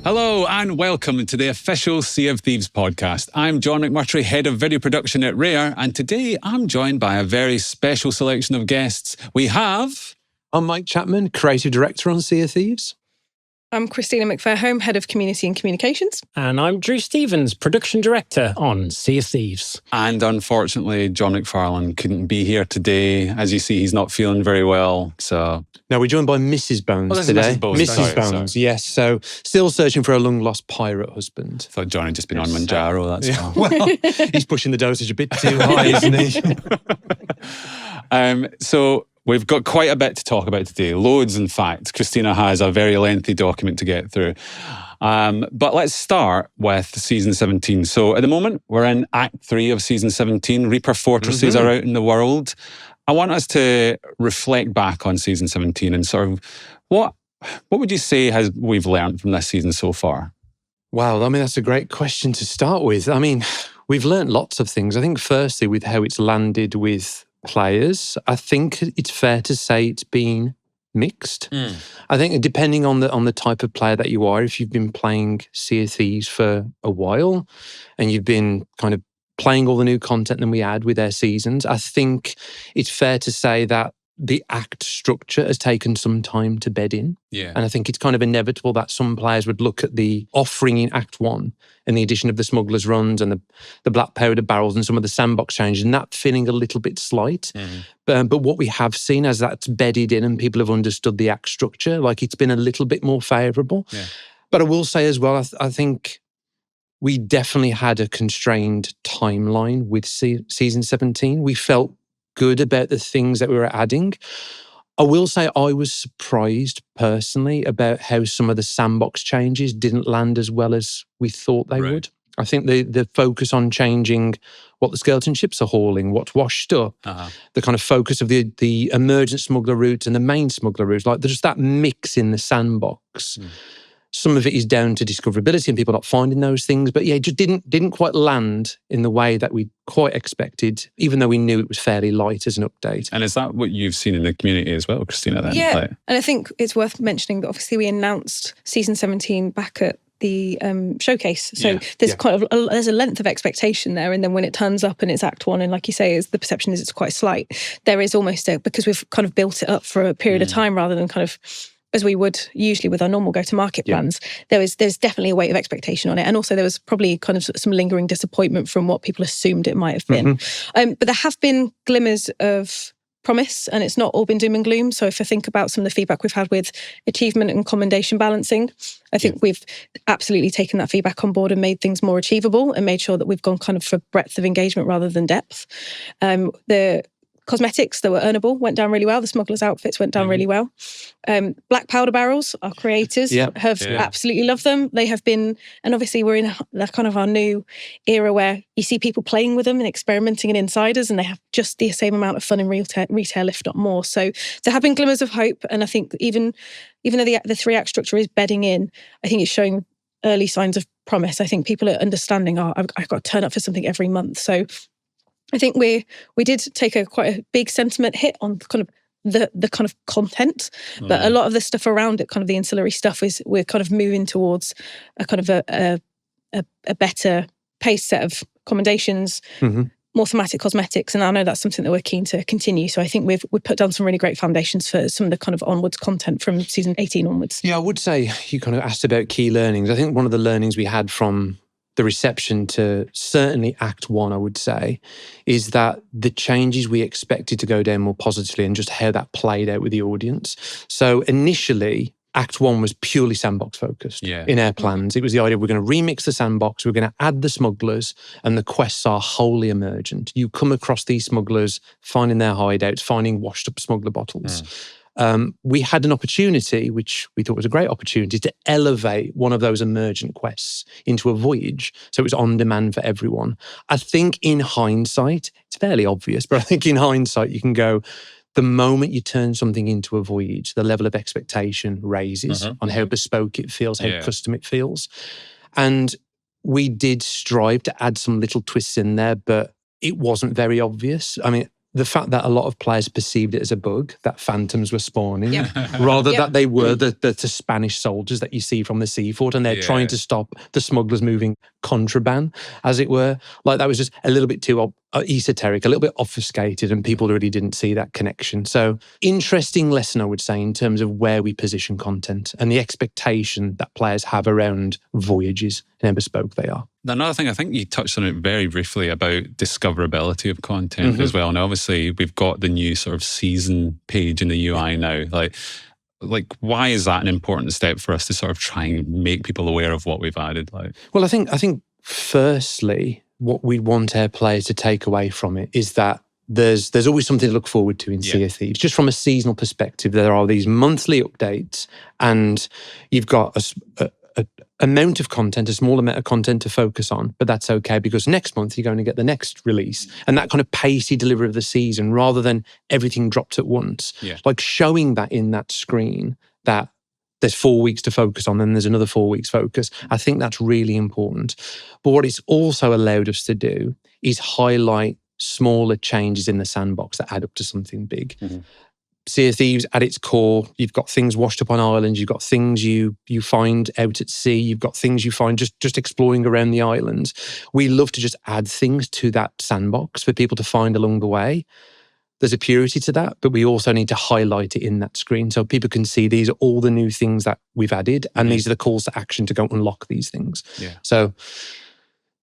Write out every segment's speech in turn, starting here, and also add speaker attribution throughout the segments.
Speaker 1: Hello and welcome to the official Sea of Thieves podcast. I'm John McMurtry, head of video production at Rare, and today I'm joined by a very special selection of guests. We have...
Speaker 2: I'm Mike Chapman, creative director on Sea of Thieves.
Speaker 3: I'm Christina McFairhome, head of community and communications.
Speaker 4: And I'm Drew Stevens, production director on Sea of Thieves.
Speaker 1: And unfortunately, John McFarlane couldn't be here today. As you see, he's not feeling very well, so...
Speaker 2: No, we're joined by Mrs. Bones today. Mrs. Bones, yes. So, still searching for a long-lost pirate husband.
Speaker 1: I thought John had just been on Manjaro, that's all.
Speaker 2: Well, he's pushing the dosage a bit too high, isn't he?
Speaker 1: So, we've got quite a bit to talk about today. Loads, in fact. Christina has a very lengthy document to get through. But let's start with season 17. So, at the moment, we're in Act 3 of season 17. Reaper Fortresses are out in the world. I want us to reflect back on season 17 and sort of what would you say we've learned from this season so far?
Speaker 2: Wow, I mean, that's a great question to start with. I mean, we've learned lots of things. I think firstly with how it's landed with players, I think it's fair to say it's been mixed. I think depending on the type of player that you are, if you've been playing Sea of Thieves for a while and you've been kind of playing all the new content that we add with their seasons, I think it's fair to say that the act structure has taken some time to bed in.
Speaker 1: Yeah.
Speaker 2: And I think it's kind of inevitable that some players would look at the offering in Act 1 and the addition of the Smuggler's Runs and the Black Powder Barrels and some of the sandbox changes, and that feeling a little bit slight. But what we have seen as that's bedded in and people have understood the act structure, like it's been a little bit more favourable.
Speaker 1: Yeah.
Speaker 2: But I will say as well, I think we definitely had a constrained timeline with season 17. We felt good about the things that we were adding. I will say I was surprised personally about how some of the sandbox changes didn't land as well as we thought they would. I think the focus on changing what the skeleton ships are hauling, what's washed up, the kind of focus of the emergent smuggler route and the main smuggler route, like there's just that mix in the sandbox. Some of it is down to discoverability and people not finding those things. But yeah, it just didn't quite land in the way that we quite expected, even though we knew it was fairly light as an update.
Speaker 1: And is that what you've seen in the community as well, Christina? Then?
Speaker 3: Yeah, and I think it's worth mentioning that obviously we announced season 17 back at the showcase. So there's there's a length of expectation there. And then when it turns up and it's Act 1, and like you say, the perception is it's quite slight, there is almost because we've kind of built it up for a period of time rather than kind of as we would usually with our normal go-to-market plans, there's definitely a weight of expectation on it. And also there was probably kind of some lingering disappointment from what people assumed it might have been. But there have been glimmers of promise, and it's not all been doom and gloom. So if I think about some of the feedback we've had with achievement and commendation balancing, I think we've absolutely taken that feedback on board and made things more achievable and made sure that we've gone kind of for breadth of engagement rather than depth. The cosmetics that were earnable went down really well. The smugglers' outfits went down really well. Black powder barrels, our creators have absolutely loved them. They have been, and obviously we're in kind of our new era where you see people playing with them and experimenting in insiders, and they have just the same amount of fun in retail, if not more. So there have been glimmers of hope, and I think even though the 3-act structure is bedding in, I think it's showing early signs of promise. I think people are understanding, I've got to turn up for something every month. So I think we did take quite a big sentiment hit on kind of the kind of content, but a lot of the stuff around it, kind of the ancillary stuff, is we're kind of moving towards a kind of a better paced set of commendations, more thematic cosmetics, and I know that's something that we're keen to continue. So I think we've put down some really great foundations for some of the kind of onwards content from season 18 onwards.
Speaker 2: Yeah, I would say you kind of asked about key learnings. I think one of the learnings we had from the reception to certainly Act 1, I would say, is that the changes we expected to go down more positively and just how that played out with the audience. So initially, Act 1 was purely sandbox focused in our plans. It was the idea we're going to remix the sandbox, we're going to add the smugglers, and the quests are wholly emergent. You come across these smugglers, finding their hideouts, finding washed up smuggler bottles. We had an opportunity, which we thought was a great opportunity, to elevate one of those emergent quests into a voyage. So it was on demand for everyone. I think in hindsight, it's fairly obvious, but I think in hindsight, you can go, the moment you turn something into a voyage, the level of expectation raises on how bespoke it feels, how custom it feels. And we did strive to add some little twists in there, but it wasn't very obvious. I mean, the fact that a lot of players perceived it as a bug, that phantoms were spawning,
Speaker 3: Yep.
Speaker 2: rather
Speaker 3: Yep.
Speaker 2: that they were the Spanish soldiers that you see from the sea fort, and they're trying to stop the smugglers moving contraband, as it were. Like, that was just a little bit too esoteric, a little bit obfuscated, and people really didn't see that connection. So, interesting lesson, I would say, in terms of where we position content and the expectation that players have around voyages and how bespoke they are.
Speaker 1: Another thing, I think you touched on it very briefly about discoverability of content as well. And obviously, we've got the new sort of season page in the UI now. Like, why is that an important step for us to sort of try and make people aware of what we've added? Like,
Speaker 2: well, I think firstly, what we want our players to take away from it is that there's always something to look forward to in Sea of Thieves. Just from a seasonal perspective, there are these monthly updates, and you've got a amount of content, a small amount of content to focus on, but that's okay, because next month you're going to get the next release, and that kind of pacey delivery of the season rather than everything dropped at once. Like, showing that in that screen, that there's 4 weeks to focus on, then there's another 4 weeks focus. I think that's really important. But what it's also allowed us to do is highlight smaller changes in the sandbox that add up to something big. Sea of Thieves, at its core, you've got things washed up on islands, you've got things you find out at sea, you've got things you find just exploring around the islands. We love to just add things to that sandbox for people to find along the way. There's a purity to that, but we also need to highlight it in that screen so people can see these are all the new things that we've added, and these are the calls to action to go unlock these things. So,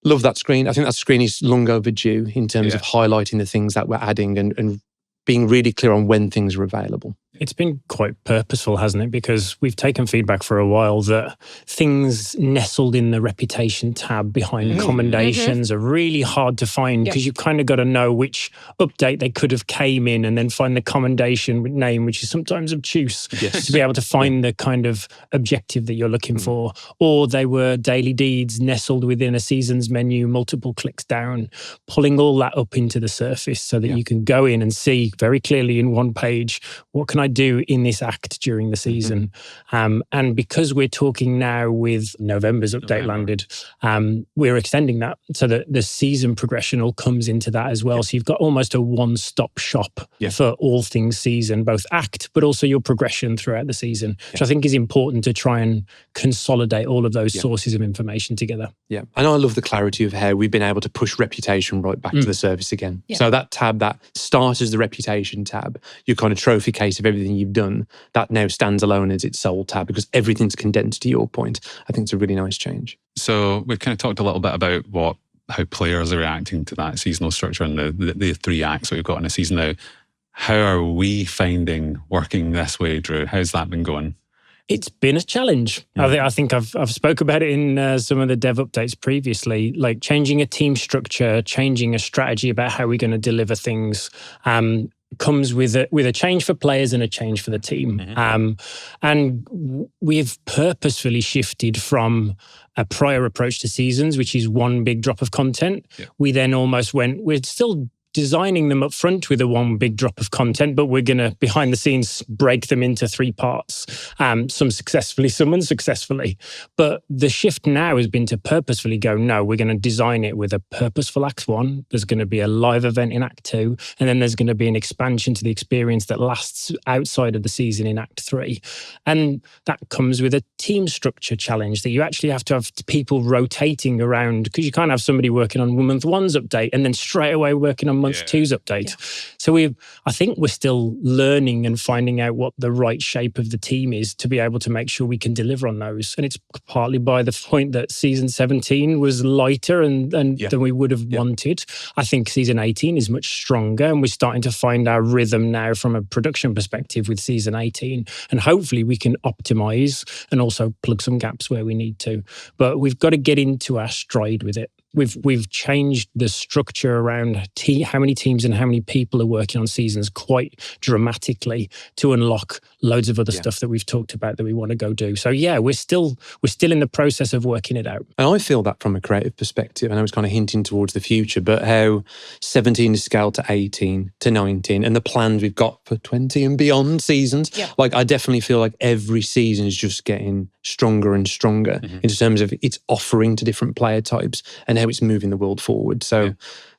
Speaker 2: love that screen. I think that screen is long overdue in terms of highlighting the things that we're adding and being really clear on when things are available.
Speaker 4: It's been quite purposeful, hasn't it? Because we've taken feedback for a while that things nestled in the reputation tab behind commendations are really hard to find, because you've kind of got to know which update they could have came in and then find the commendation name, which is sometimes obtuse, to be able to find the kind of objective that you're looking for. Or they were daily deeds nestled within a season's menu, multiple clicks down, pulling all that up into the surface so that you can go in and see very clearly in one page, what can I do in this act during the season? And because we're talking now with November's update landed, we're extending that so that the season progression all comes into that as well. So you've got almost a one-stop shop for all things season, both act, but also your progression throughout the season, which I think is important to try and consolidate all of those sources of information together.
Speaker 2: And I love the clarity of how we've been able to push reputation right back to the surface again. So that tab that starts as the reputation tab, your kind of trophy case of everything you've done, that now stands alone as its sole tab because everything's condensed to your point. I think it's a really nice change.
Speaker 1: So we've kind of talked a little bit about how players are reacting to that seasonal structure and the 3 acts that we've got in a season now. How are we finding working this way, Drew? How's that been going?
Speaker 4: It's been a challenge. I think I've spoke about it in some of the dev updates previously, like changing a team structure, changing a strategy about how we're going to deliver things. Comes with a change for players and a change for the team. And we've purposefully shifted from a prior approach to seasons, which is one big drop of content. We then almost we're still designing them up front with a one big drop of content, but we're going to, behind the scenes, break them into 3 parts. Some successfully, some unsuccessfully. But the shift now has been to purposefully go, no, we're going to design it with a purposeful Act 1. There's going to be a live event in Act 2. And then there's going to be an expansion to the experience that lasts outside of the season in Act 3. And that comes with a team structure challenge that you actually have to have people rotating around, because you can't have somebody working on month 1's update and then straight away working on month 2's update. So I think we're still learning and finding out what the right shape of the team is to be able to make sure we can deliver on those. And it's partly by the point that season 17 was lighter than we would have wanted. I think season 18 is much stronger, and we're starting to find our rhythm now from a production perspective with season 18. And hopefully we can optimize and also plug some gaps where we need to. But we've got to get into our stride with it. We've changed the structure around how many teams and how many people are working on seasons quite dramatically to unlock loads of other stuff that we've talked about that we want to go do. So we're still in the process of working it out.
Speaker 2: And I feel that from a creative perspective, I know it's kind of hinting towards the future, but how 17 is scaled to 18 to 19 and the plans we've got for 20 and beyond seasons. Like, I definitely feel like every season is just getting stronger and stronger in terms of its offering to different player types and how it's moving the world forward. So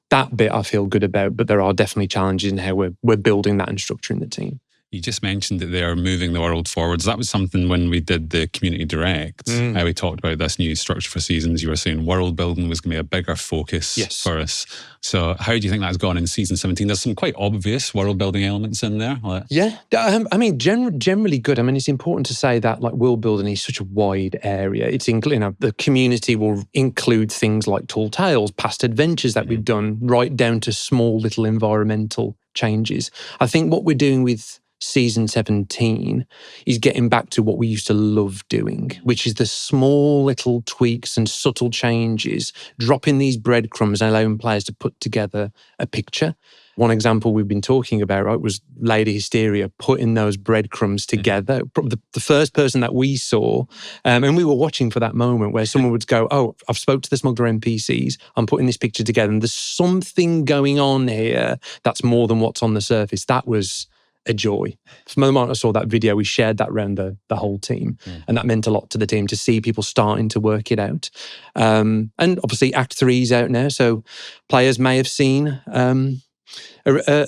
Speaker 2: that bit I feel good about, but there are definitely challenges in how we're building that and structuring the team.
Speaker 1: You just mentioned that they are moving the world forwards. That was something when we did the Community Direct, how we talked about this new structure for seasons. You were saying world building was going to be a bigger focus for us. So how do you think that's gone in season 17? There's some quite obvious world building elements in there.
Speaker 2: Yeah, I mean, generally good. I mean, it's important to say that like world building is such a wide area. It's the community will include things like tall tales, past adventures that we've done, right down to small little environmental changes. I think what we're doing with season 17 is getting back to what we used to love doing, which is the small little tweaks and subtle changes, dropping these breadcrumbs and allowing players to put together a picture. One example we've been talking about, right, was Lady Hysteria putting those breadcrumbs together. The first person that we saw, and we were watching for that moment where someone would go, "Oh, I've spoke to the smuggler NPCs, I'm putting this picture together, and there's something going on here that's more than what's on the surface." That was a joy. From the moment I saw that video, we shared that around the whole team, and that meant a lot to the team to see people starting to work it out. And obviously, Act 3 is out now, so players may have seen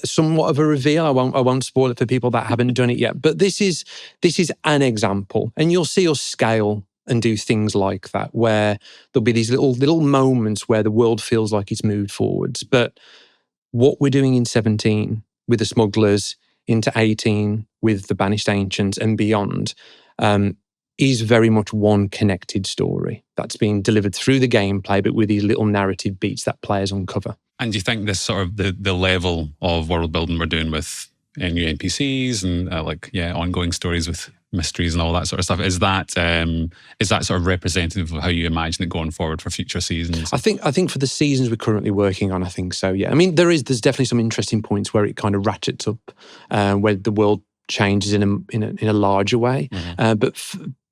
Speaker 2: somewhat of a reveal. I won't spoil it for people that haven't done it yet. But this is an example, and you'll see us scale and do things like that, where there'll be these little moments where the world feels like it's moved forwards. But what we're doing in 17 with the smugglers, into 18 with the Banished Ancients and beyond, is very much one connected story that's being delivered through the gameplay, but with these little narrative beats that players uncover.
Speaker 1: And do you think this sort of the level of world building we're doing with new NPCs and ongoing stories with mysteries and all that sort of stuff, is that sort of representative of how you imagine it going forward for future seasons?
Speaker 2: I think for the seasons we're currently working on, I think so, yeah. I mean, there's definitely some interesting points where it kind of ratchets up, where the world changes in a larger way. But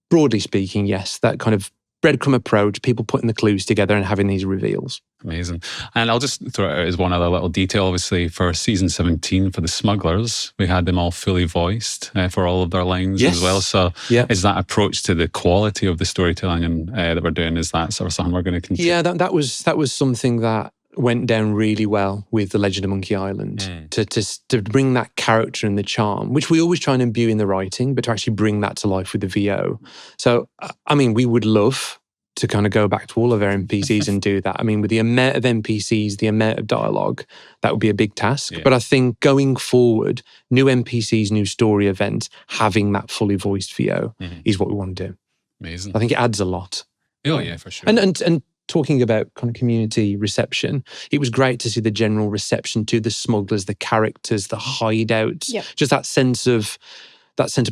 Speaker 2: broadly speaking, yes, that kind of breadcrumb approach, people putting the clues together and having these reveals.
Speaker 1: Amazing. And I'll just throw it out as one other little detail. Obviously, for season 17, for the smugglers, we had them all fully voiced for all of their lines as well. So is that approach to the quality of the storytelling and that we're doing, is that sort of something we're going to continue?
Speaker 2: Yeah, that was something that went down really well with The Legend of Monkey Island, to bring that character and the charm, which we always try and imbue in the writing, but to actually bring that to life with the VO. So, I mean, we would love to kind of go back to all of our NPCs and do that. I mean, with the amount of NPCs, the amount of dialogue, that would be a big task. But I think going forward, new NPCs, new story events, having that fully voiced VO is what we want to do.
Speaker 1: Amazing.
Speaker 2: I think it adds a lot.
Speaker 1: Oh, yeah, for sure.
Speaker 2: And talking about kind of community reception, it was great to see the general reception to the smugglers, the characters, the hideouts, just that sense of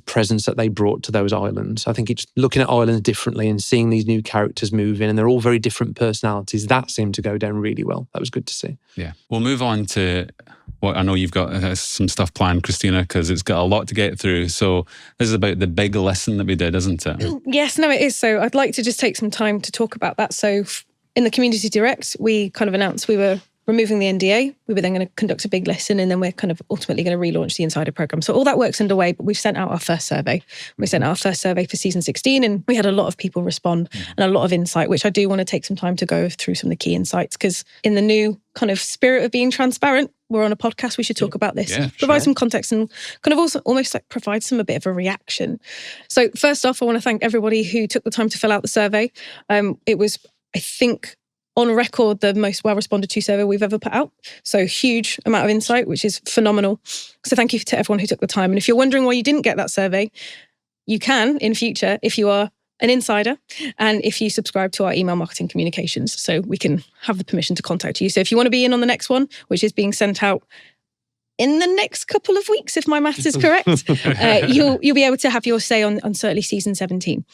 Speaker 2: presence that they brought to those islands. I think it's looking at islands differently and seeing these new characters move in, and they're all very different personalities. That seemed to go down really well. That was good to see. Yeah.
Speaker 1: We'll move on to what I know you've got some stuff planned, Christina, because it's got a lot to get through. So this is about the big lesson that we did, isn't it?
Speaker 3: Yes, no, it is. So I'd like to just take some time to talk about that. So in the Community Direct, we kind of announced we were removing the NDA. We were then going to conduct a big lesson, and then we're kind of ultimately going to relaunch the Insider program. So all that work's underway, but we've sent out our first survey. We sent out our first survey for season 16, and we had a lot of people respond and a lot of insight, which I do want to take some time to go through some of the key insights, because in the new kind of spirit of being transparent, we're on a podcast, we should talk about this, provide some context, and kind of also almost like provide a bit of a reaction. So first off, I want to thank everybody who took the time to fill out the survey. It was, I think, on record, the most well-responded to survey we've ever put out. So huge amount of insight, which is phenomenal. So thank you to everyone who took the time. And if you're wondering why you didn't get that survey, you can in future if you are an insider and if you subscribe to our email marketing communications, so we can have the permission to contact you. So if you want to be in on the next one, which is being sent out in the next couple of weeks, if my maths is correct, you'll be able to have your say on certainly season 17.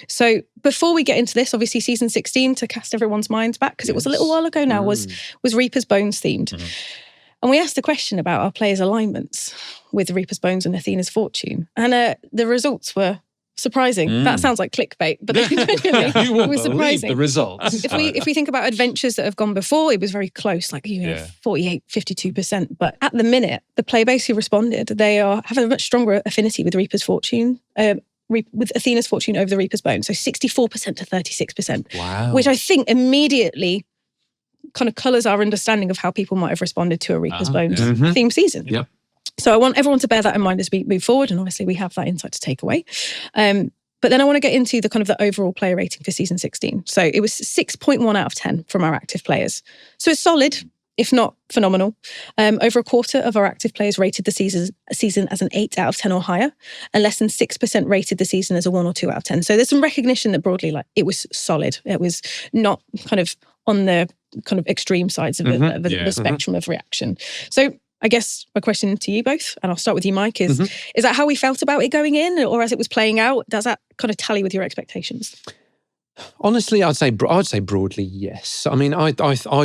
Speaker 3: So before we get into this, obviously season 16, to cast everyone's minds back, because it was a little while ago now, was Reaper's Bones themed. And we asked a question about our players' alignments with Reaper's Bones and Athena's Fortune. And the results were surprising. That sounds like clickbait, but it was surprising.
Speaker 1: The results.
Speaker 3: If we think about adventures that have gone before, it was very close, like 48, 52%. But at the minute, the player base who responded, they have a much stronger affinity with Reaper's Fortune, with Athena's Fortune over the Reaper's Bone. So 64% to 36%.
Speaker 1: Wow.
Speaker 3: Which I think immediately kind of colours our understanding of how people might have responded to a Reaper's Bones theme season.
Speaker 2: Yep.
Speaker 3: So I want everyone to bear that in mind as we move forward, and obviously we have that insight to take away. But then I want to get into the kind of the overall player rating for season 16. So it was 6.1 out of 10 from our active players. So it's solid, if not phenomenal. Over a quarter of our active players rated the season as an 8 out of 10 or higher, and less than 6% rated the season as a 1 or 2 out of 10. So there's some recognition that broadly, like, it was solid. It was not kind of on the kind of extreme sides of the spectrum of reaction. So I guess my question to you both, and I'll start with you, Mike, is that how we felt about it going in, or as it was playing out? Does that kind of tally with your expectations?
Speaker 2: Honestly, I'd say broadly yes. I mean, I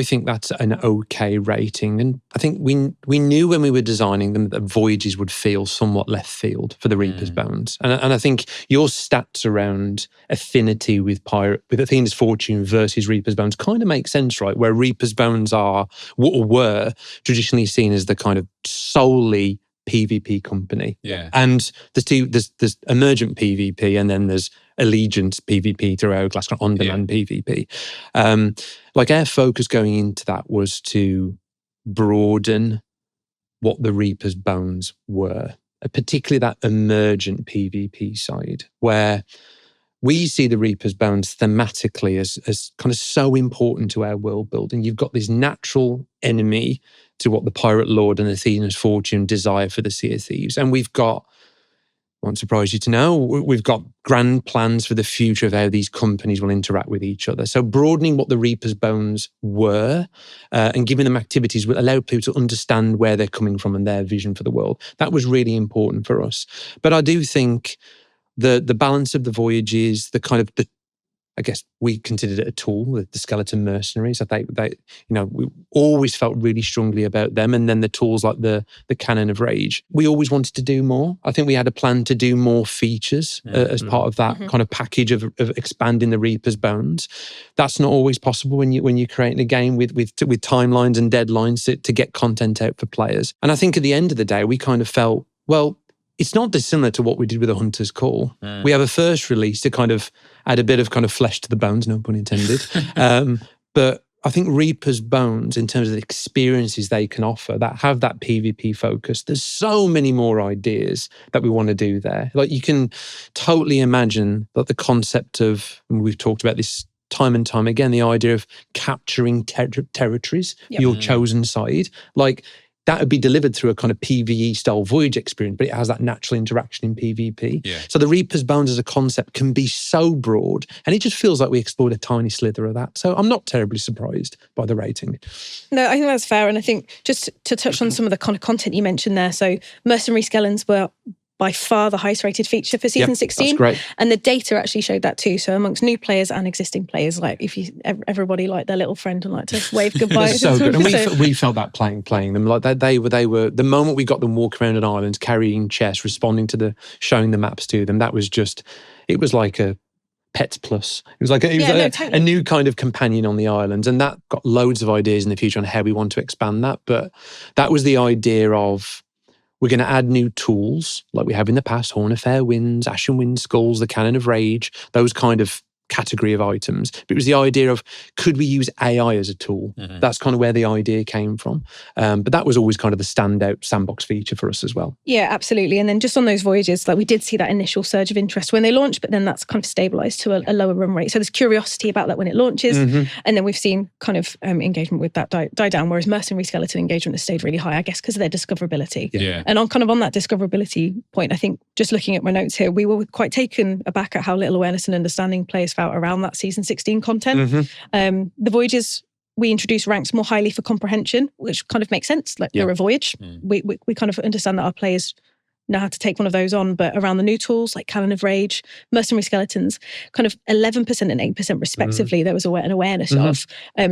Speaker 2: think that's an okay rating, and I think we knew when we were designing them that Voyages would feel somewhat left field for the Reaper's Bones, and I think your stats around affinity with Athena's Fortune versus Reaper's Bones kind of make sense, right? Where Reaper's Bones were traditionally seen as the kind of solely PvP company, and there's emergent PvP, and then there's Allegiance PvP through Hourglass, on-demand PvP. Like, our focus going into that was to broaden what the Reaper's Bones were, particularly that emergent PvP side, where we see the Reaper's Bones thematically as kind of so important to our world building. You've got this natural enemy to what the Pirate Lord and Athena's Fortune desire for the Sea of Thieves. And we've got, won't surprise you to know, we've got grand plans for the future of how these companies will interact with each other. So broadening what the Reaper's Bones were and giving them activities will allow people to understand where they're coming from and their vision for the world. That was really important for us. But I do think the balance of the Voyages, the kind of I guess we considered it a tool, the Skeleton Mercenaries. I think they, we always felt really strongly about them. And then the tools like the Cannon of Rage, we always wanted to do more. I think we had a plan to do more features as part of that kind of package of expanding the Reaper's Bones. That's not always possible when you're creating a game with timelines and deadlines to get content out for players. And I think at the end of the day, we kind of felt, well, it's not dissimilar to what we did with A Hunter's Call. We have a first release to kind of add a bit of kind of flesh to the bones, no pun intended. But I think Reaper's Bones, in terms of the experiences they can offer, that have that PvP focus, there's so many more ideas that we want to do there. Like, you can totally imagine that the concept of, and we've talked about this time and time again, the idea of capturing territories, your chosen side, like, that would be delivered through a kind of PvE style Voyage experience, but it has that natural interaction in PvP. So the Reaper's Bones as a concept can be so broad, and it just feels like we explored a tiny slither of that. So I'm not terribly surprised by the rating.
Speaker 3: No, I think that's fair. And I think just to touch on some of the kind of content you mentioned there, so Mercenary Skeletons were by far the highest rated feature for season 16.
Speaker 2: That's great.
Speaker 3: And the data actually showed that too. So amongst new players and existing players, like, if everybody liked their little friend and liked to wave goodbye.
Speaker 2: So good. And we felt that playing them. Like, they were the moment we got them walking around an island, carrying chests, responding to showing the maps to them, that was just, it was like a Pets Plus. It was like a new kind of companion on the island. And that got loads of ideas in the future on how we want to expand that. But that was the idea of, we're going to add new tools like we have in the past, Horn of Fair Winds, Ashen Wind Skulls, the Cannon of Rage, those kind of category of items. But it was the idea of, could we use AI as a tool? That's kind of where the idea came from. But that was always kind of the standout sandbox feature for us as well.
Speaker 3: Yeah, absolutely. And then just on those Voyages, like, we did see that initial surge of interest when they launched, but then that's kind of stabilized to a lower run rate. So there's curiosity about that when it launches. And then we've seen kind of engagement with that die down, whereas Mercenary Skeleton engagement has stayed really high, I guess, because of their discoverability. And on that discoverability point, I think, just looking at my notes here, we were quite taken aback at how little awareness and understanding players felt around that season 16 content. The Voyages, we introduced ranks more highly for comprehension, which kind of makes sense. Like, we're a Voyage. We kind of understand that our players know how to take one of those on, but around the new tools like Cannon of Rage, Mercenary Skeletons, kind of 11% and 8% respectively, there was an awareness of.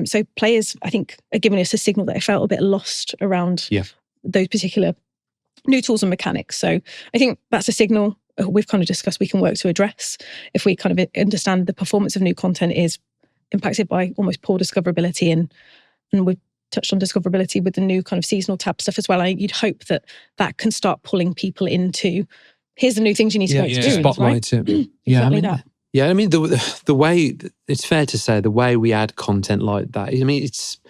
Speaker 3: So players, I think, are giving us a signal that I felt a bit lost around those particular new tools and mechanics. So I think that's a signal we've kind of discussed we can work to address if we kind of understand the performance of new content is impacted by almost poor discoverability, and we've touched on discoverability with the new kind of seasonal tab stuff as well. You'd hope that can start pulling people into, here's the new things you need to go experience,
Speaker 2: spotlight
Speaker 3: right?
Speaker 2: it.
Speaker 3: Exactly that.
Speaker 2: Yeah, I mean, the way, it's fair to say, the way we add content like that, I mean, it's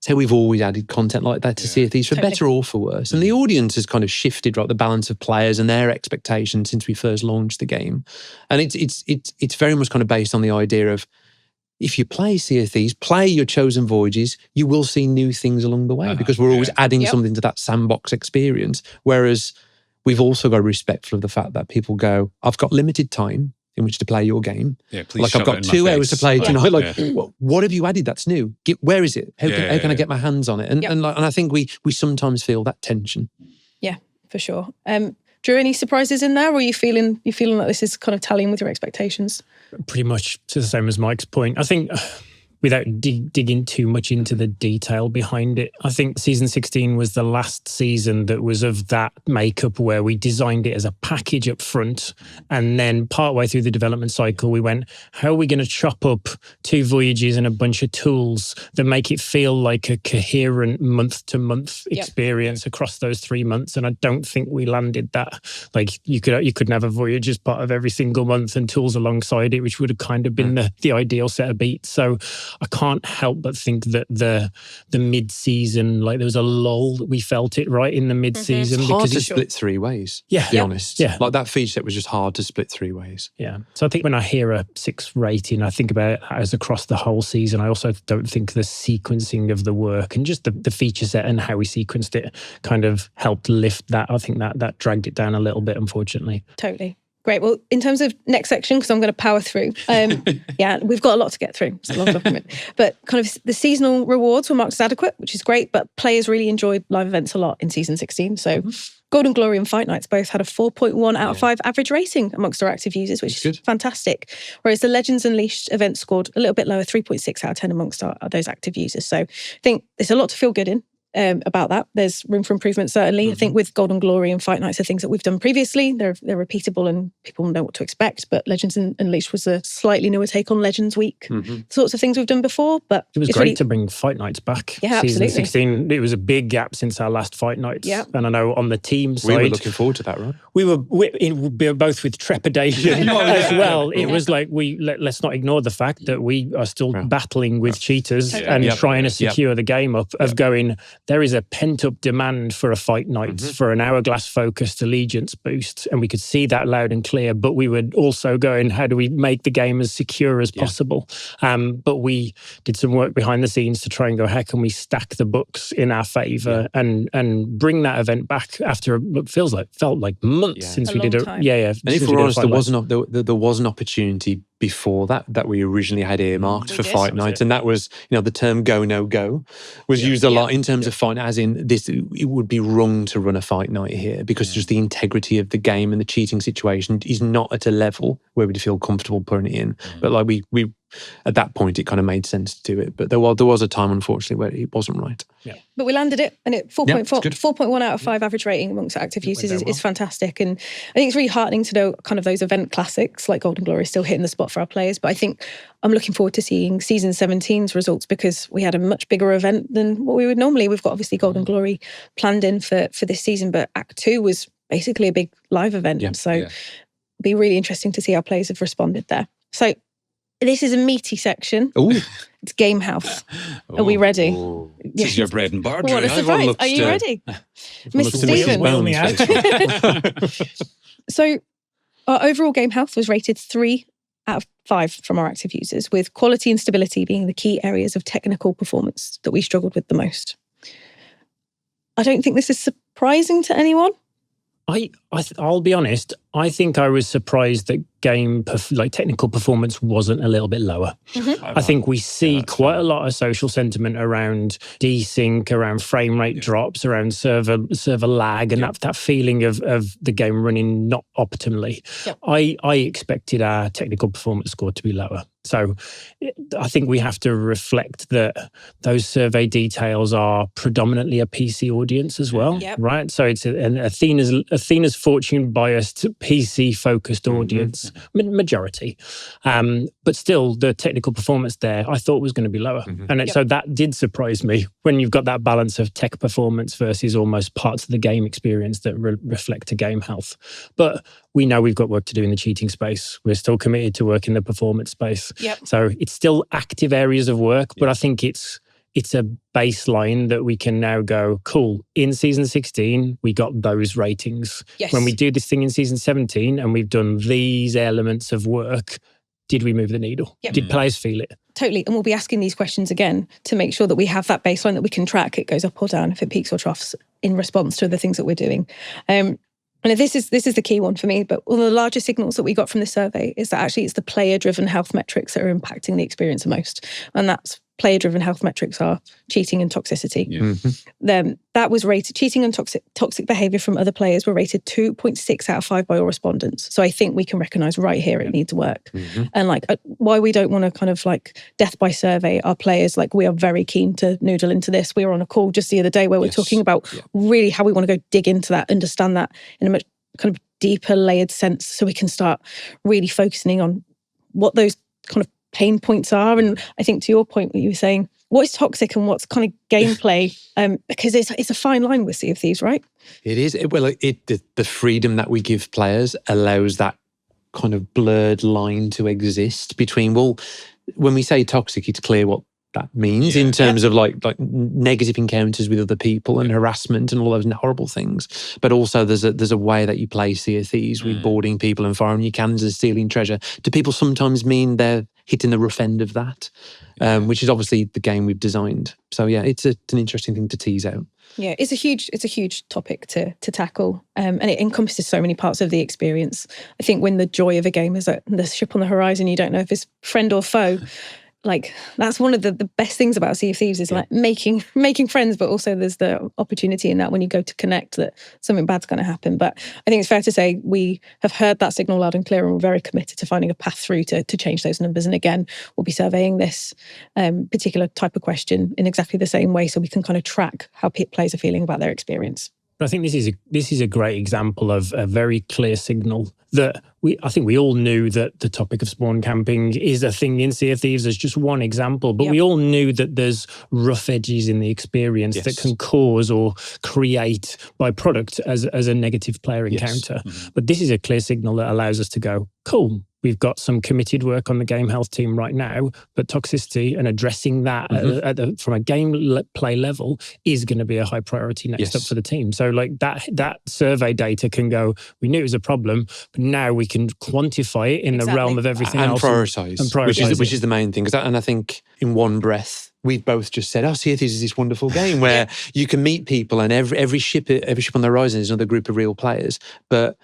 Speaker 2: So we've always added content like that to Sea of Thieves, for better or for worse. And the audience has kind of shifted, right, the balance of players and their expectations since we first launched the game. And it's very much kind of based on the idea of, if you play Sea of Thieves, play your chosen voyages, you will see new things along the way, because we're always adding something to that sandbox experience. Whereas we've also got to be respectful of the fact that people go, I've got limited time in which to play your game. Like, I've got 2 hours to play tonight. Like, what have you added that's new? Where is it? How can I get my hands on it? And I think we sometimes feel that tension.
Speaker 3: Yeah, for sure. Drew, any surprises in there, or are you feeling like this is kind of tallying with your expectations?
Speaker 4: Pretty much to the same as Mike's point. I think, without digging too much into the detail behind it, I think season 16 was the last season that was of that makeup, where we designed it as a package up front, and then partway through the development cycle we went, how are we going to chop up 2 voyages and a bunch of tools that make it feel like a coherent month-to-month experience across those 3 months? And I don't think we landed that. Like, you couldn't have a voyage as part of every single month and tools alongside it, which would have kind of been the ideal set of beats. So I can't help but think that the mid-season, like, there was a lull. We felt it right in the mid-season.
Speaker 2: It's hard to split 3 ways, to be honest. Yeah. Like, that feature set was just hard to split 3 ways.
Speaker 4: Yeah. So I think when I hear a 6 rating, I think about it as across the whole season. I also don't think the sequencing of the work and just the feature set and how we sequenced it kind of helped lift that. I think that dragged it down a little bit, unfortunately.
Speaker 3: Totally. Great. Well, in terms of next section, because I'm going to power through, we've got a lot to get through. It's a long document. But kind of the seasonal rewards were marked as adequate, which is great, but players really enjoyed live events a lot in season 16. So Golden Glory and Fight Nights both had a 4.1 out of 5 average rating amongst our active users, which is fantastic. Whereas the Legends Unleashed event scored a little bit lower, 3.6 out of 10 amongst those active users. So I think there's a lot to feel good in. About that. There's room for improvement, certainly. I think with Golden Glory and Fight Nights are things that we've done previously. They're repeatable and people know what to expect. But Legends Unleashed was a slightly newer take on Legends Week. Sorts of things we've done before. But
Speaker 4: it was great to bring Fight Nights back.
Speaker 3: Yeah,
Speaker 4: Season
Speaker 3: absolutely.
Speaker 4: 16, it was a big gap since our last Fight Nights.
Speaker 3: Yeah.
Speaker 4: And I know on the team side,
Speaker 2: we were looking forward to that, right?
Speaker 4: We were both with trepidation as well. It was like, let's not ignore the fact that we are still battling with cheaters and trying to secure the game up, of going, there is a pent-up demand for a Fight Night, for an Hourglass-focused Allegiance boost, and we could see that loud and clear, but we were also going, how do we make the game as secure as possible? But we did some work behind the scenes to try and go, how can we stack the books in our favour and bring that event back after what felt like months since we did it.
Speaker 3: Time.
Speaker 2: And if we're honest, there was an opportunity before that we originally had earmarked for Fight Nights, and that was, the term go no go was used a lot in terms of Fight, as in this, it would be wrong to run a Fight Night here because just the integrity of the game and the cheating situation is not at a level where we'd feel comfortable putting it in. But like we at that point, it kind of made sense to do it. But there was a time, unfortunately, where it wasn't right.
Speaker 3: Yeah. But we landed it, and it 4.1 out of 5 average rating amongst active users is fantastic. And I think it's really heartening to know kind of those event classics like Golden Glory still hitting the spot for our players. But I think I'm looking forward to seeing season 17's results, because we had a much bigger event than what we would normally. We've got obviously Golden Glory planned in for this season, but Act 2 was basically a big live event. So it'd be really interesting to see how players have responded there. So this is a meaty section.
Speaker 2: Ooh.
Speaker 3: It's Game House. Are we ready?
Speaker 1: This is your bread and butter.
Speaker 3: What a surprise. Are you ready? Mr. Stephen.
Speaker 4: Wheel me out.
Speaker 3: So our overall game health was rated 3 out of 5 from our active users, with quality and stability being the key areas of technical performance that we struggled with the most. I don't think this is surprising to anyone.
Speaker 4: I'll be honest, I think I was surprised that technical performance wasn't a little bit lower. I think we see quite a lot of social sentiment around desync, around frame rate drops, around server lag, and that feeling of the game running not optimally. I expected our technical performance score to be lower. So I think we have to reflect that those survey details are predominantly a PC audience as well, right? So it's an Athena's fortune biased PC focused audience, majority. But still, the technical performance there I thought was going to be lower. So that did surprise me when you've got that balance of tech performance versus almost parts of the game experience that reflect a game health. But we know we've got work to do in the cheating space. We're still committed to work in the performance space. So it's still active areas of work, but I think it's it's a baseline that we can now go, cool, in season 16, we got those ratings.
Speaker 3: Yes.
Speaker 4: When we do this thing in season 17 and we've done these elements of work, did we move the needle?
Speaker 3: Yep.
Speaker 4: Did players feel it?
Speaker 3: Totally. And we'll be asking these questions again to make sure that we have that baseline that we can track. It goes up or down, if it peaks or troughs in response to the things that we're doing. And this is the key one for me, but one of the larger signals that we got from the survey is that actually it's the player-driven health metrics that are impacting the experience the most. And that's player-driven health metrics are cheating and toxicity.
Speaker 1: Yeah.
Speaker 2: Mm-hmm.
Speaker 3: That was rated, cheating and toxic behaviour from other players were rated 2.6 out of 5 by all respondents. So I think we can recognise right here it needs work.
Speaker 2: Mm-hmm.
Speaker 3: And like why we don't want to kind of like death by survey our players, like we are very keen to noodle into this. We were on a call just the other day where we're talking about really how we want to go dig into that, understand that in a much kind of deeper layered sense so we can start really focusing on what those kind of pain points are. And I think to your point, what you were saying, what is toxic and what's kind of gameplay? Because it's a fine line with Sea of Thieves, right?
Speaker 2: It is. The freedom that we give players allows that kind of blurred line to exist between, well, when we say toxic, it's clear what that means in terms of like negative encounters with other people and harassment and all those horrible things. But also there's a way that you play Sea of Thieves with boarding people and firing your cannons and stealing treasure. Do people sometimes mean they're hitting the rough end of that? Which is obviously the game we've designed. So yeah, it's an interesting thing to tease out.
Speaker 3: Yeah, it's a huge topic to tackle, and it encompasses so many parts of the experience. I think when the joy of a game is that the ship on the horizon, you don't know if it's friend or foe. Like that's one of the best things about Sea of Thieves is like making friends, but also there's the opportunity in that when you go to connect that something bad's going to happen. But I think it's fair to say we have heard that signal loud and clear, and we're very committed to finding a path through to change those numbers. And again, we'll be surveying this particular type of question in exactly the same way, so we can kind of track how players are feeling about their experience.
Speaker 4: But I think this is a great example of a very clear signal that I think we all knew that the topic of spawn camping is a thing in Sea of Thieves as just one example, but we all knew that there's rough edges in the experience that can cause or create byproduct as a negative player encounter. But this is a clear signal that allows us to go, cool, we've got some committed work on the game health team right now, but toxicity and addressing that from a game play level is going to be a high priority next up for the team. So like that survey data can go, we knew it was a problem, but now we can quantify it in the realm of everything
Speaker 2: and
Speaker 4: else.
Speaker 2: Prioritize, which is the main thing. And I think in one breath, we've both just said, Sea of Thieves is this wonderful game where you can meet people and every ship on the horizon is another group of real players. But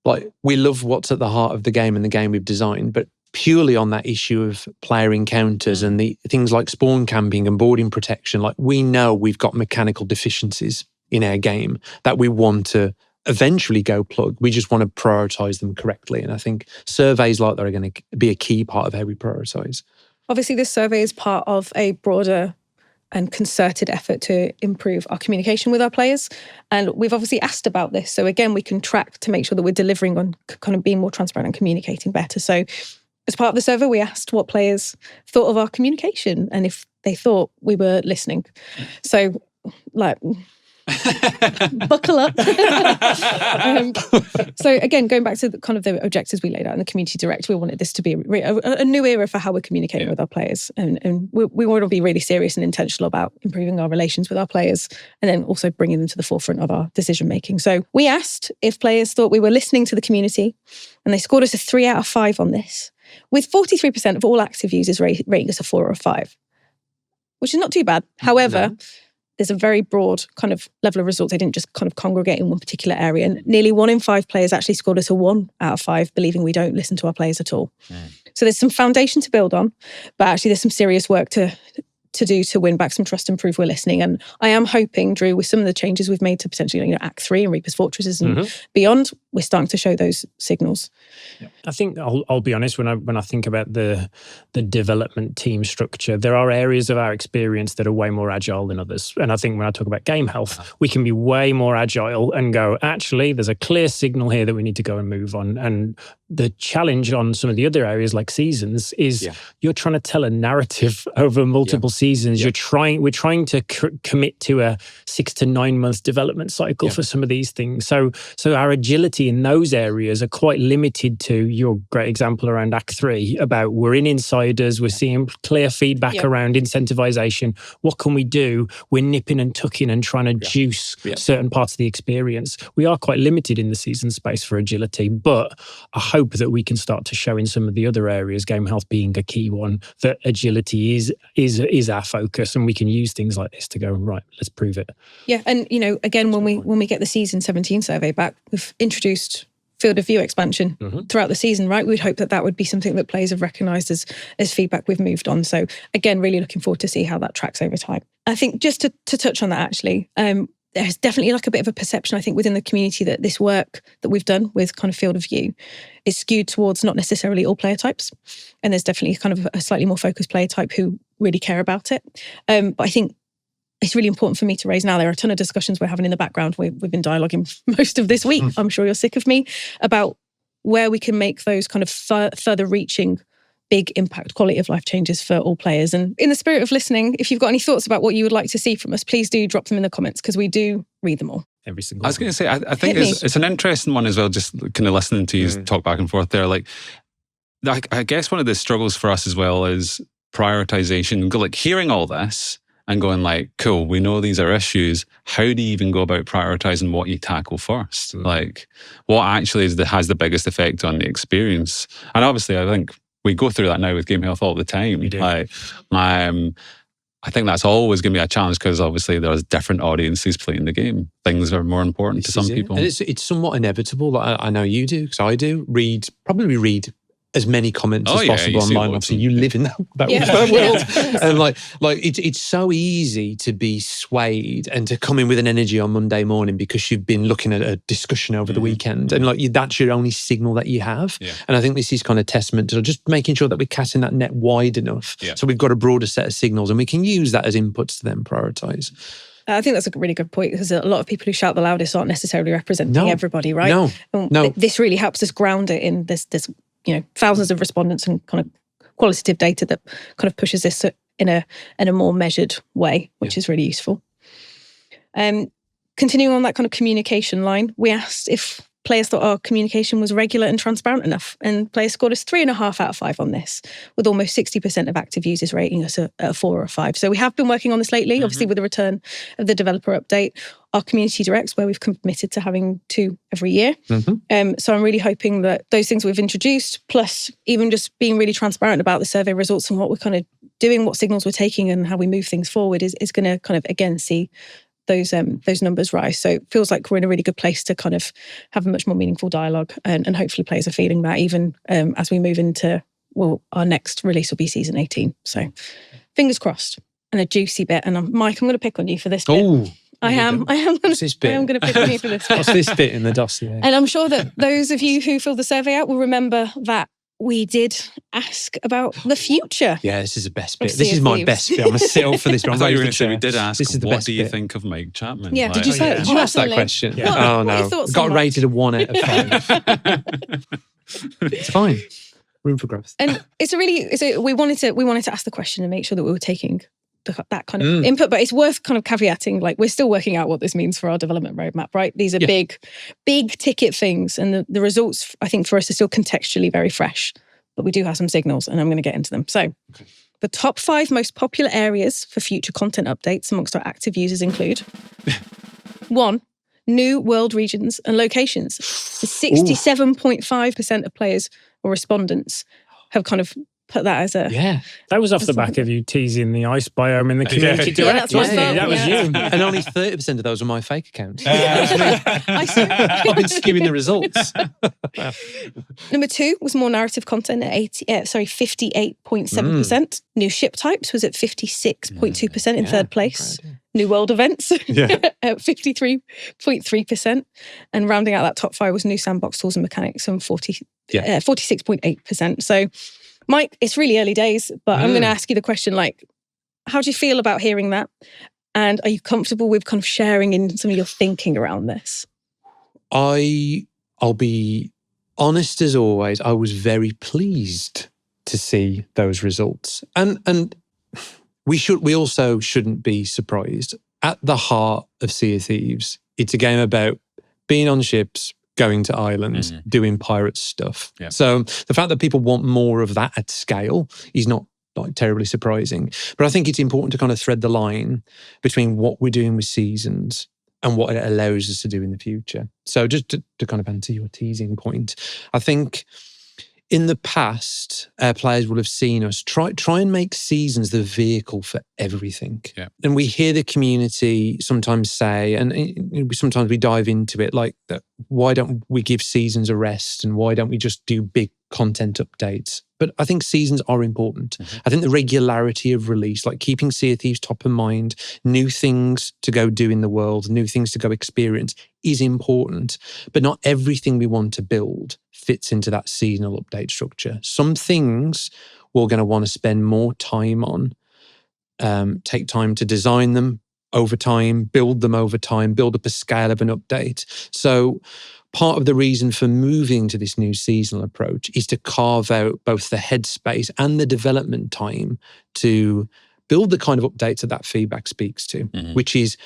Speaker 2: like we love what's at the heart of the game and the game we've designed, but purely on that issue of player encounters and the things like spawn camping and boarding protection, like we know we've got mechanical deficiencies in our game that we want to eventually go plug. We just want to prioritize them correctly. And I think surveys like that are going to be a key part of how we prioritize.
Speaker 3: Obviously, this survey is part of a broader and concerted effort to improve our communication with our players. And we've obviously asked about this. So again, we can track to make sure that we're delivering on kind of being more transparent and communicating better. So as part of the survey, we asked what players thought of our communication and if they thought we were listening. So like... buckle up. So again, going back to the kind of the objectives we laid out in the community direct, we wanted this to be a new era for how we're communicating with our players, and we want to be really serious and intentional about improving our relations with our players, and then also bringing them to the forefront of our decision making. So we asked if players thought we were listening to the community, and they scored us a 3 out of 5 on this, with 43% of all active users rating us a 4 or a 5, which is not too bad. However, there's a very broad kind of level of results. They didn't just kind of congregate in one particular area. And nearly 1 in 5 players actually scored us a 1 out of 5, believing we don't listen to our players at all. So there's some foundation to build on, but actually there's some serious work to do to win back some trust and prove we're listening. And I am hoping, Drew, with some of the changes we've made to potentially, Act 3 and Reaper's Fortresses and beyond, we're starting to show those signals.
Speaker 4: I think I'll be honest, when I think about the development team structure, there are areas of our experience that are way more agile than others. And I think when I talk about game health, we can be way more agile and go, actually, there's a clear signal here that we need to go and move on. And the challenge on some of the other areas like seasons is you're trying to tell a narrative over multiple seasons. We're trying to commit to a 6 to 9 months development cycle for some of these things. So our agility in those areas are quite limited to your great example around Act 3 about we're in insiders, we're seeing clear feedback around incentivization. What can we do? We're nipping and tucking and trying to juice certain parts of the experience. We are quite limited in the season space for agility, but I hope that we can start to show in some of the other areas, game health being a key one, that agility is our focus, and we can use things like this to go, right, let's prove it.
Speaker 3: Yeah, and again, when we get the season 17 survey back, we've introduced field of view expansion throughout the season, right? We'd hope that would be something that players have recognised as feedback we've moved on. So again, really looking forward to see how that tracks over time. I think just to touch on that actually, there's definitely like a bit of a perception, I think, within the community that this work that we've done with kind of field of view is skewed towards not necessarily all player types. And there's definitely kind of a slightly more focused player type who really care about it. But I think it's really important for me to raise now. There are a ton of discussions we're having in the background. We've been dialoguing most of this week. I'm sure you're sick of me, about where we can make those kind of further reaching big impact quality of life changes for all players. And in the spirit of listening, if you've got any thoughts about what you would like to see from us, please do drop them in the comments, because we do read them all.
Speaker 4: Every single
Speaker 1: I was going to say, I think it's an interesting one as well, just kind of listening to you talk back and forth there. Like, I guess one of the struggles for us as well is prioritization. Like, hearing all this and going like, cool, we know these are issues. How do you even go about prioritizing what you tackle first? Like, what actually has the biggest effect on the experience? And obviously, I think we go through that now with game health all the time.
Speaker 4: We do.
Speaker 1: Like, I think that's always going to be a challenge, because obviously there's different audiences playing the game. Things are more important to some people.
Speaker 2: And it's somewhat inevitable. Like, I know you do, because I do probably read as many comments as possible online. Obviously, you live in that world. And like it's so easy to be swayed and to come in with an energy on Monday morning because you've been looking at a discussion over the weekend, and like that's your only signal that you have. And I think this is kind of testament to just making sure that we're casting that net wide enough, so we've got a broader set of signals, and we can use that as inputs to then prioritize.
Speaker 3: I think that's a really good point, because a lot of people who shout the loudest aren't necessarily representing everybody, right?
Speaker 2: No.
Speaker 3: This really helps us ground it in this thousands of respondents and kind of qualitative data that kind of pushes this in a more measured way, which is really useful. Continuing on that kind of communication line, we asked if players thought our communication was regular and transparent enough, and players scored us 3.5 out of 5 on this, with almost 60% of active users rating us a 4 or a 5. So we have been working on this lately, obviously with the return of the developer update. Our community directs, where we've committed to having 2 every year. So I'm really hoping that those things we've introduced, plus even just being really transparent about the survey results and what we're kind of doing, what signals we're taking and how we move things forward, is going to kind of, again, see those numbers rise. So it feels like we're in a really good place to kind of have a much more meaningful dialogue, and hopefully players are feeling that even as we move into, our next release will be season 18. So fingers crossed. And a juicy bit, and Mike, I'm going to pick on you for this bit.
Speaker 2: Oh,
Speaker 3: I am going to pick on you for this bit.
Speaker 2: What's this bit in the dossier?
Speaker 3: And I'm sure that those of you who filled the survey out will remember that we did ask about the future.
Speaker 2: Yeah, this is the best bit. This is my best bit. I'm going to sit up for this.
Speaker 1: I thought you were going to say we did ask, what do you
Speaker 2: bit.
Speaker 1: think of Mike Chapman?
Speaker 3: Yeah, did you say that?
Speaker 2: Did you ask that question?
Speaker 3: Yeah.
Speaker 2: Oh, no. Got rated a 1 out of 5. It's fine. Room for growth.
Speaker 3: And we wanted to ask the question and make sure that we were taking that kind of input, but it's worth kind of caveating, like, we're still working out what this means for our development roadmap, right? These are big ticket things, and the results, I think, for us are still contextually very fresh, but we do have some signals, and I'm going to get into them. So the top 5 most popular areas for future content updates amongst our active users include 1, new world regions and locations. 67.5% of players or respondents have kind of put that as a...
Speaker 2: Yeah.
Speaker 4: That was off the back of you teasing the ice biome in the community direct, wasn't it? That was you.
Speaker 2: And only 30% of those were my fake accounts.
Speaker 3: I see.
Speaker 2: I've been skewing the results.
Speaker 3: Number 2 was more narrative content at 58.7%. New ship types was at 56.2% in third place. New world events at 53.3%. And rounding out that top 5 was new sandbox tools and mechanics on 46.8%. So, Mike, it's really early days, but I'm going to ask you the question, like, how do you feel about hearing that? And are you comfortable with kind of sharing in some of your thinking around this?
Speaker 2: I'll be honest as always, I was very pleased to see those results. And we also shouldn't be surprised. At the heart of Sea of Thieves, it's a game about being on ships, going to islands, doing pirate stuff.
Speaker 1: Yeah.
Speaker 2: So the fact that people want more of that at scale is not like terribly surprising. But I think it's important to kind of thread the line between what we're doing with seasons and what it allows us to do in the future. So just to kind of answer your teasing point, I think in the past, our players will have seen us try and make seasons the vehicle for everything.
Speaker 1: Yeah.
Speaker 2: And we hear the community sometimes say, and sometimes we dive into it, like, why don't we give seasons a rest and why don't we just do big content updates? But I think seasons are important. I think the regularity of release, like keeping Sea of Thieves top of mind, new things to go do in the world, new things to go experience is important. But not everything we want to build fits into that seasonal update structure. Some things we're going to want to spend more time on, take time to design them over time, build them over time, build up a scale of an update. So part of the reason for moving to this new seasonal approach is to carve out both the headspace and the development time to build the kind of updates that feedback speaks to, which is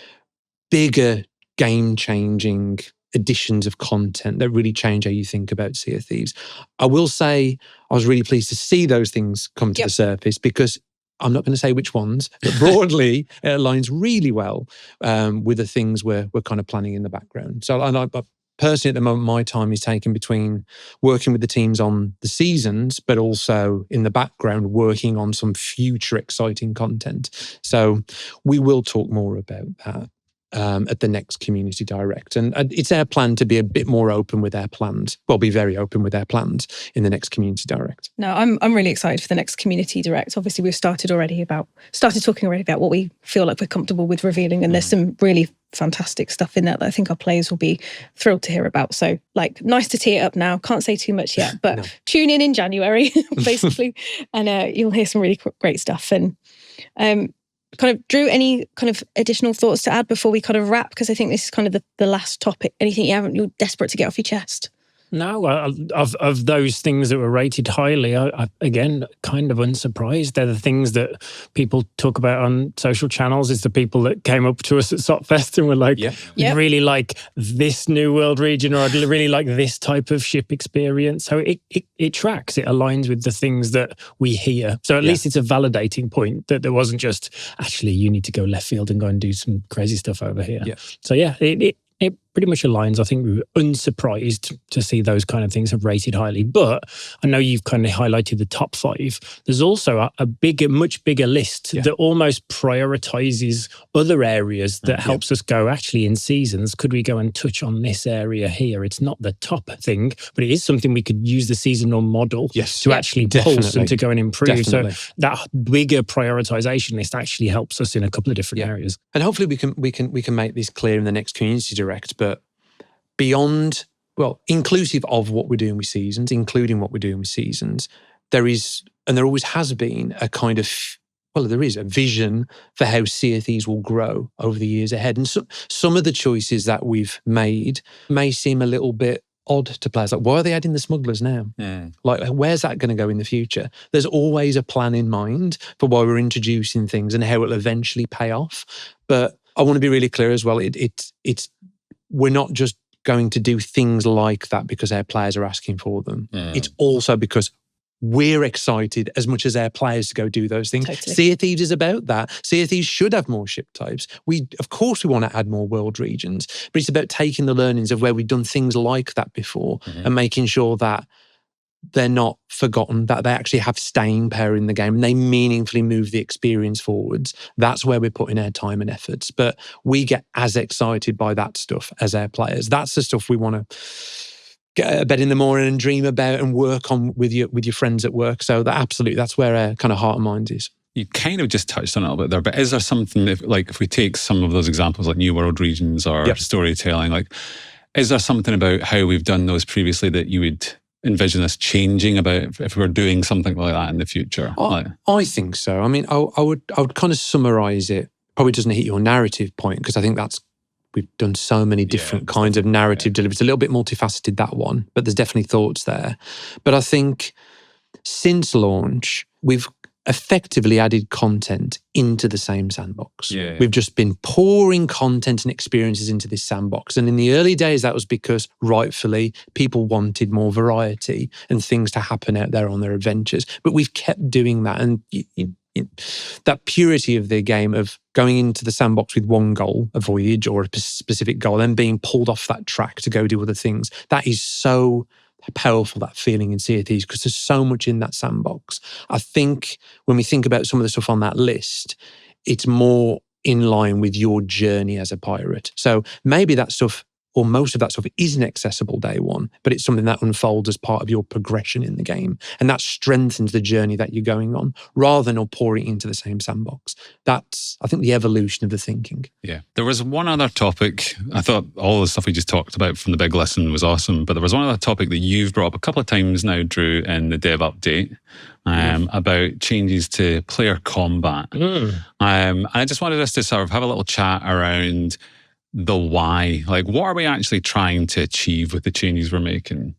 Speaker 2: bigger, game-changing additions of content that really change how you think about Sea of Thieves. I will say I was really pleased to see those things come to the surface, because I'm not going to say which ones, but broadly it aligns really well with the things we're kind of planning in the background. So I personally, at the moment, my time is taken between working with the teams on the seasons, but also in the background working on some future exciting content. So we will talk more about that at the next Community Direct. And it's our plan to be a bit more open with our plans. Well, be very open with our plans in the next Community Direct.
Speaker 3: No, I'm really excited for the next Community Direct. Obviously, we've started talking already about what we feel like we're comfortable with revealing, and there's some really fantastic stuff in there that I think our players will be thrilled to hear about. So, like, nice to tee it up now. Can't say too much yet, but tune in January, basically, and you'll hear some really great stuff. And kind of, Drew, any kind of additional thoughts to add before we kind of wrap? Because I think this is kind of the last topic. Anything you're desperate to get off your chest?
Speaker 4: No, of those things that were rated highly, I again, kind of unsurprised. They're the things that people talk about on social channels. It's the people that came up to us at Sotfest and were like, "I'd really like this new world region, or I'd really like this type of ship experience." So it tracks, it aligns with the things that we hear. So at least it's a validating point that there wasn't just, actually, you need to go left field and go and do some crazy stuff over here. Yeah. So it pretty much aligns. I think we were unsurprised to see those kind of things have rated highly. But I know you've kind of highlighted the top 5. There's also a much bigger list that almost prioritizes other areas that helps us go, actually, in seasons, could we go and touch on this area here? It's not the top thing, but it is something we could use the seasonal model to actually pulse and to go and improve. So that bigger prioritization list actually helps us in a couple of different areas.
Speaker 2: And hopefully we can make this clear in the next Community Direct. But beyond, inclusive of what we're doing with seasons, including what we're doing with seasons, there is, and there always has been, a kind of, there is a vision for how Sea of Thieves will grow over the years ahead. And some of the choices that we've made may seem a little bit odd to players. Like, why are they adding the smugglers now? Like, where's that going to go in the future? There's always a plan in mind for why we're introducing things and how it'll eventually pay off. But I want to be really clear as well. We're not just going to do things like that because our players are asking for them. It's also because we're excited as much as our players to go do those things. Totally. Sea of Thieves is about that. Sea of Thieves should have more ship types. Of course, we want to add more world regions, but it's about taking the learnings of where we've done things like that before and making sure that they're not forgotten, that they actually have staying power in the game and they meaningfully move the experience forwards. That's where we're putting our time and efforts. But we get as excited by that stuff as our players. That's the stuff we want to get out of bed in the morning and dream about and work on with your friends at work. So that's where our kind of heart and mind is.
Speaker 1: You kind of just touched on it a little bit there, but is there something, if we take some of those examples like New World Regions or storytelling, like, is there something about how we've done those previously that you would envision us changing about if we're doing something like that in the future?
Speaker 2: I think so. I mean, I would kind of summarize it. Probably doesn't hit your narrative point because I think that's we've done so many different kinds of narrative delivery. It's a little bit multifaceted, that one, but there's definitely thoughts there. But I think since launch, we've effectively added content into the same sandbox. We've just been pouring content and experiences into this sandbox. And in the early days, that was because rightfully people wanted more variety and things to happen out there on their adventures. But we've kept doing that. And that purity of the game of going into the sandbox with one goal, a voyage or a specific goal, then being pulled off that track to go do other things, that is so powerful, that feeling in Sea of Thieves, because there's so much in that sandbox. I think when we think about some of the stuff on that list, it's more in line with your journey as a pirate. So maybe that stuff, or most of that stuff, isn't accessible day one, but it's something that unfolds as part of your progression in the game. And that strengthens the journey that you're going on, rather than all pouring into the same sandbox. That's, I think, the evolution of the thinking.
Speaker 1: Yeah. There was one other topic. I thought all the stuff we just talked about from the big lesson was awesome, but there was one other topic that you've brought up a couple of times now, Drew, in the dev update, about changes to player combat. And I just wanted us to sort of have a little chat around the why. Like, what are we actually trying to achieve with the changes we're making?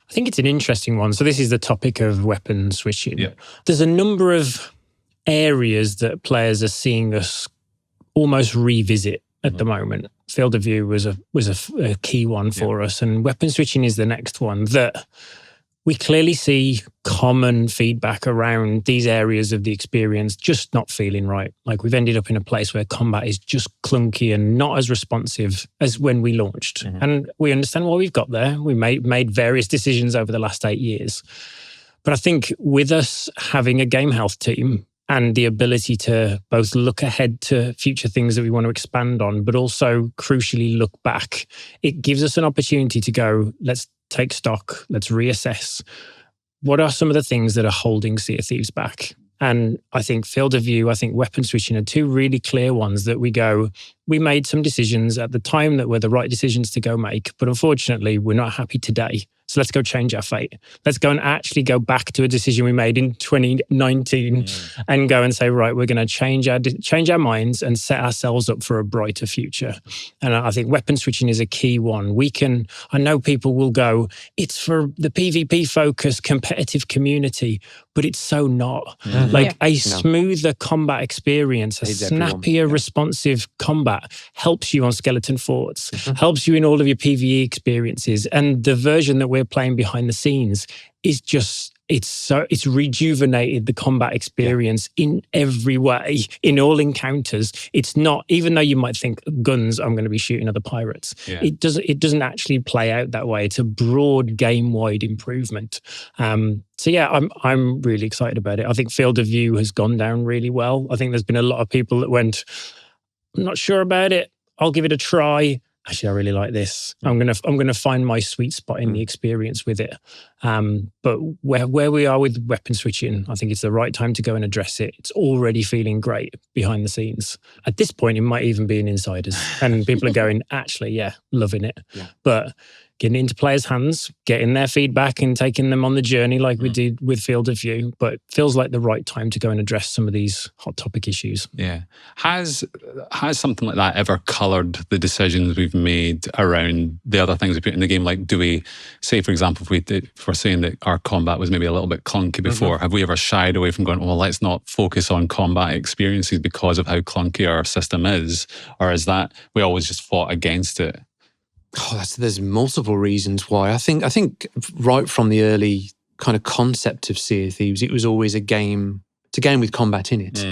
Speaker 4: I think it's an interesting one. So this is the topic of weapon switching. There's a number of areas that players are seeing us almost revisit at the moment. Field of view was a key one for us, and weapon switching is the next one that we clearly see common feedback around these areas of the experience just not feeling right. Like, we've ended up in a place where combat is just clunky and not as responsive as when we launched. And we understand why we've got there. We made various decisions over the last 8 years. But I think with us having a game health team and the ability to both look ahead to future things that we want to expand on, but also crucially look back, it gives us an opportunity to go, let's take stock, let's reassess. What are some of the things that are holding Sea of Thieves back? And I think field of view, I think weapon switching are two really clear ones that we made some decisions at the time that were the right decisions to go make, but unfortunately we're not happy today. So let's go change our fate. Let's go and actually go back to a decision we made in 2019 and go and say, right, we're going to change our minds and set ourselves up for a brighter future. And I think weapon switching is a key one. I know people will go, it's for the PvP focused competitive community, but it's so not. A smoother combat experience, a snappier, responsive combat helps you on skeleton forts, helps you in all of your PvE experiences. And the version that we're playing behind the scenes is just, it's rejuvenated the combat experience in every way, in all encounters. It's not, even though you might think guns, I'm going to be shooting other pirates. It doesn't actually play out that way. It's a broad game-wide improvement. I'm really excited about it. I think field of view has gone down really well. I think there's been a lot of people that went, I'm not sure about it, I'll give it a try. Actually, I really like this. I'm gonna find my sweet spot in the experience with it. But where we are with weapon switching, I think it's the right time to go and address it. It's already feeling great behind the scenes. At this point, it might even be in insiders, and people are going, actually, loving it. But getting into players' hands, getting their feedback and taking them on the journey like we did with field of view, but it feels like the right time to go and address some of these hot topic issues.
Speaker 1: Has something like that ever coloured the decisions we've made around the other things we put in the game? Like, do we say, for example, if we're saying that our combat was maybe a little bit clunky before, have we ever shied away from going, well, let's not focus on combat experiences because of how clunky our system is? Or is that we always just fought against it?
Speaker 2: There's multiple reasons why. I think right from the early kind of concept of Sea of Thieves, it was always a game. It's a game with combat in it,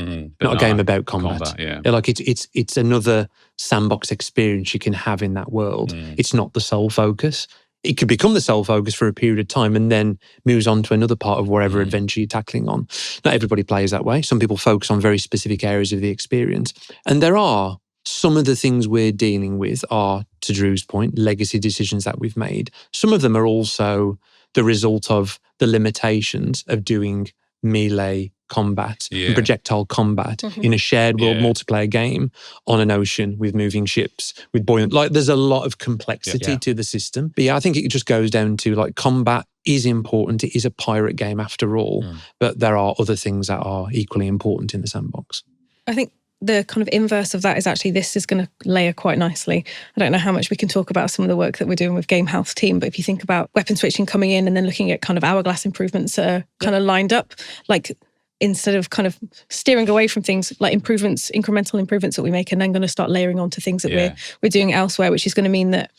Speaker 2: not a game about combat. Like it's another sandbox experience you can have in that world. It's not the sole focus. It could become the sole focus for a period of time and then moves on to another part of whatever adventure you're tackling on. Not everybody plays that way. Some people focus on very specific areas of the experience, and there are. Some of the things we're dealing with are, to Drew's point, legacy decisions that we've made. Some of them are also the result of the limitations of doing melee combat and projectile combat in a shared world multiplayer game on an ocean with moving ships, with buoyant... there's a lot of complexity to the system. But I think it just goes down to combat is important. It is a pirate game after all, but there are other things that are equally important in the sandbox.
Speaker 3: I think the kind of inverse of that is actually this is going to layer quite nicely. I don't know how much we can talk about some of the work that we're doing with Game Health team, but if you think about weapon switching coming in and then looking at kind of hourglass improvements that are kind of lined up, like instead of kind of steering away from things like improvements, incremental improvements that we make, and then going to start layering onto things that we're doing elsewhere, which is going to mean that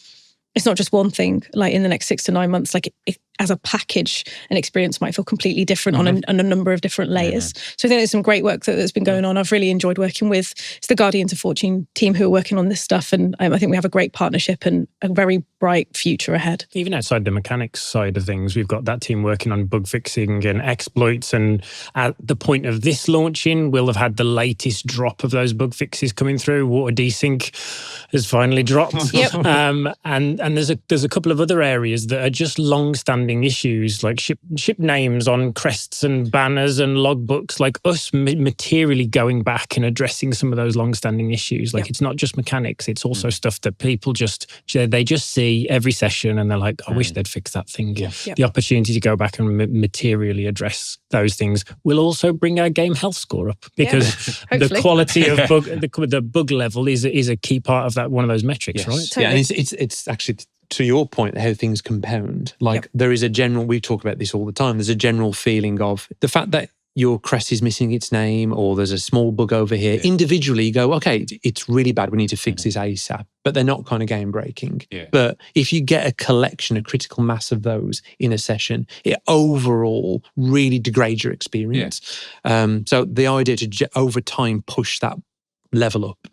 Speaker 3: it's not just one thing. Like in the next 6 to 9 months, like as a package, an experience might feel completely different on a number of different layers. So I think there's some great work that's been going on. I've really enjoyed working with the Guardians of Fortune team who are working on this stuff. And I think we have a great partnership and a very bright future ahead.
Speaker 4: Even outside the mechanics side of things, we've got that team working on bug fixing and exploits. And at the point of this launching, we'll have had the latest drop of those bug fixes coming through. Water desync has finally dropped. And there's a couple of other areas that are just long-standing issues, like ship names on crests and banners and logbooks, like us materially going back and addressing some of those long-standing issues. Like it's not just mechanics, it's also stuff that people they just see every session and they're like, I wish they'd fix that thing. The opportunity to go back and materially address those things will also bring our game health score up, because the quality of bug, the bug level is a key part of that, one of those metrics, right?
Speaker 3: Totally.
Speaker 2: Yeah, and it's actually, to your point, how things compound. Like there is a general, we talk about this all the time, there's a general feeling of the fact that your crest is missing its name, or there's a small bug over here. Individually, you go, okay, it's really bad, we need to fix this ASAP. But they're not kind of game breaking. But if you get a collection, a critical mass of those in a session, it overall really degrades your experience. So the idea to over time push that level up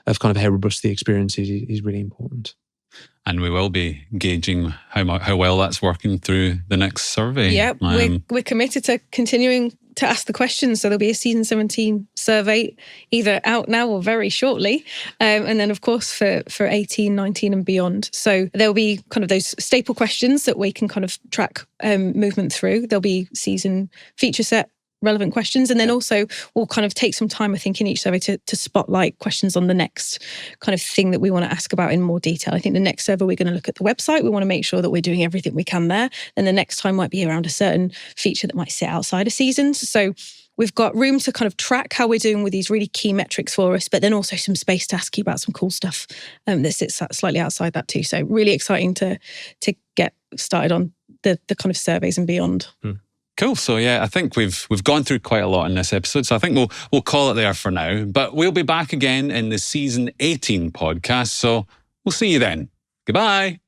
Speaker 2: of kind of how robust the experience is really important.
Speaker 1: And we will be gauging how well that's working through the next survey.
Speaker 3: Yeah, we're committed to continuing to ask the questions. So there'll be a season 17 survey either out now or very shortly. And then, of course, for 18, 19 and beyond. So there'll be kind of those staple questions that we can kind of track movement through. There'll be season feature set relevant questions. And then also we'll kind of take some time, I think, in each survey to spotlight questions on the next kind of thing that we want to ask about in more detail. I think the next survey, we're going to look at the website. We want to make sure that we're doing everything we can there. And the next time might be around a certain feature that might sit outside of seasons. So we've got room to kind of track how we're doing with these really key metrics for us, but then also some space to ask you about some cool stuff that sits slightly outside that too. So really exciting to get started on the kind of surveys and beyond.
Speaker 1: Cool. So I think we've gone through quite a lot in this episode. So I think we'll call it there for now. But we'll be back again in the season 18 podcast. So we'll see you then. Goodbye.